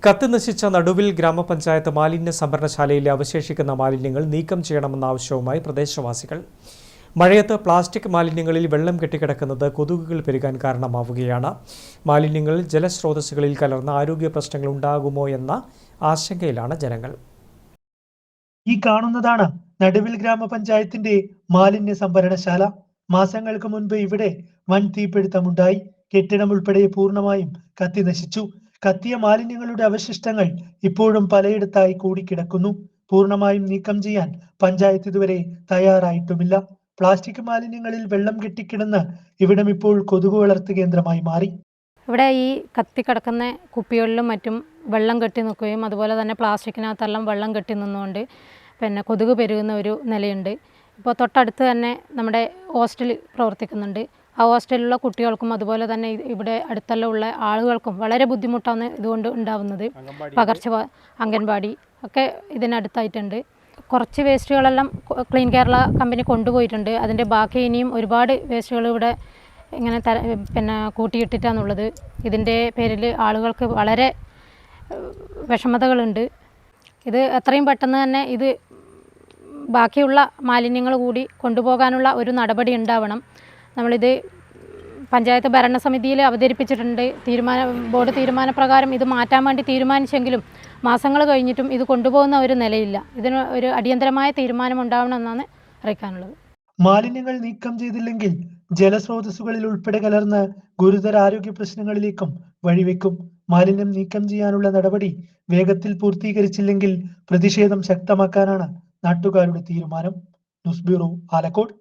കത്തിനശിച്ച നടുവിൽ ഗ്രാമപഞ്ചായത്ത് മാലിന്യ സംഭരണശാലയിലെ അവശേഷിക്കുന്ന മാലിന്യങ്ങൾ നീക്കം ചെയ്യണമെന്ന ആവശ്യവുമായി പ്രദേശവാസികൾ. മഴയത്ത് പ്ലാസ്റ്റിക് മാലിന്യങ്ങളിൽ വെള്ളം കെട്ടിക്കിടക്കുന്നത് കൊതുകുകൾ പെരുകാൻ കാരണമാവുകയാണ്. മാലിന്യങ്ങൾ ജലസ്രോതസ്സുകളിൽ കലർന്ന ആരോഗ്യ പ്രശ്നങ്ങൾ ഉണ്ടാകുമോ എന്ന ആശങ്കയിലാണ് ജനങ്ങൾ. ഈ കാണുന്നതാണ് നടുവിൽ ഗ്രാമപഞ്ചായത്തിന്റെ മാലിന്യ സംഭരണശാല. മാസങ്ങൾക്ക് മുൻപ് ഇവിടെ വൻ തീപിടുത്തമുണ്ടായി. കെട്ടിടം ഉൾപ്പെടെ പൂർണ്ണമായും കത്തിനശിച്ചു. കത്തിയ മാലിന്യങ്ങളുടെ അവശിഷ്ടങ്ങൾ ഇപ്പോഴും പലയിടത്തായി കൂടിക്കിടക്കുന്നു. പൂർണ്ണമായും നീക്കം ചെയ്യാൻ പഞ്ചായത്ത് ഇതുവരെ തയ്യാറായിട്ടുമില്ല. പ്ലാസ്റ്റിക് മാലിന്യങ്ങളിൽ വെള്ളം കെട്ടിക്കിടന്ന് ഇവിടം ഇപ്പോൾ കൊതുകു വളർത്തു കേന്ദ്രമായി മാറി. ഇവിടെ ഈ കത്തിക്കിടക്കുന്ന കുപ്പികളിലും മറ്റും വെള്ളം കെട്ടി നിൽക്കുകയും അതുപോലെ തന്നെ പ്ലാസ്റ്റിക്കിനകത്തെല്ലാം വെള്ളം കെട്ടി നിന്നുകൊണ്ട് കൊതുക് പെരുകുന്ന ഒരു നിലയുണ്ട്. ഇപ്പോൾ തൊട്ടടുത്ത് തന്നെ നമ്മുടെ ഹോസ്റ്റൽ പ്രവർത്തിക്കുന്നുണ്ട്. ആ ഹോസ്റ്റലിലുള്ള കുട്ടികൾക്കും അതുപോലെ തന്നെ ഇവിടെ അടുത്തെല്ലാം ഉള്ള ആളുകൾക്കും വളരെ ബുദ്ധിമുട്ടാണ് ഇതുകൊണ്ട് ഉണ്ടാവുന്നത്. അംഗൻവാടി ഒക്കെ ഇതിനടുത്തായിട്ടുണ്ട്. കുറച്ച് വേസ്റ്റുകളെല്ലാം ക്ലീൻ കേരള കമ്പനി കൊണ്ടുപോയിട്ടുണ്ട്. അതിൻ്റെ ബാക്കി ഇനിയും ഒരുപാട് വേസ്റ്റുകൾ ഇവിടെ ഇങ്ങനെ കൂട്ടിയിട്ടിട്ടാണുള്ളത്. ഇതിൻ്റെ പേരിൽ ആളുകൾക്ക് വളരെ വിഷമതകളുണ്ട്. ഇത് എത്രയും പെട്ടെന്ന് തന്നെ ഇത് ബാക്കിയുള്ള മാലിന്യങ്ങൾ കൂടി കൊണ്ടുപോകാനുള്ള ഒരു നടപടി ഉണ്ടാവണം. നമ്മളിത് പഞ്ചായത്ത് ഭരണസമിതിയിൽ അവതരിപ്പിച്ചിട്ടുണ്ട്. ബോർഡ് തീരുമാനപ്രകാരം ഇത് മാറ്റാൻ വേണ്ടി തീരുമാനിച്ചെങ്കിലും മാസങ്ങൾ കഴിഞ്ഞിട്ടും ഇത് കൊണ്ടുപോകുന്ന ഒരു നിലയില്ല. ഇതിന് ഒരു അടിയന്തരമായ തീരുമാനം ഉണ്ടാവണമെന്നാണ് അറിയിക്കാനുള്ളത്. മാലിന്യങ്ങൾ നീക്കം ചെയ്തില്ലെങ്കിൽ ജലസ്രോതസ്സുകളിൽ ഉൾപ്പെടെ കലർന്ന് ഗുരുതര ആരോഗ്യ പ്രശ്നങ്ങളിലേക്കും വഴിവെക്കും. മാലിന്യം നീക്കം ചെയ്യാനുള്ള നടപടി വേഗത്തിൽ പൂർത്തീകരിച്ചില്ലെങ്കിൽ പ്രതിഷേധം ശക്തമാക്കാനാണ് നാട്ടുകാരുടെ തീരുമാനം. News bureau, Alakode.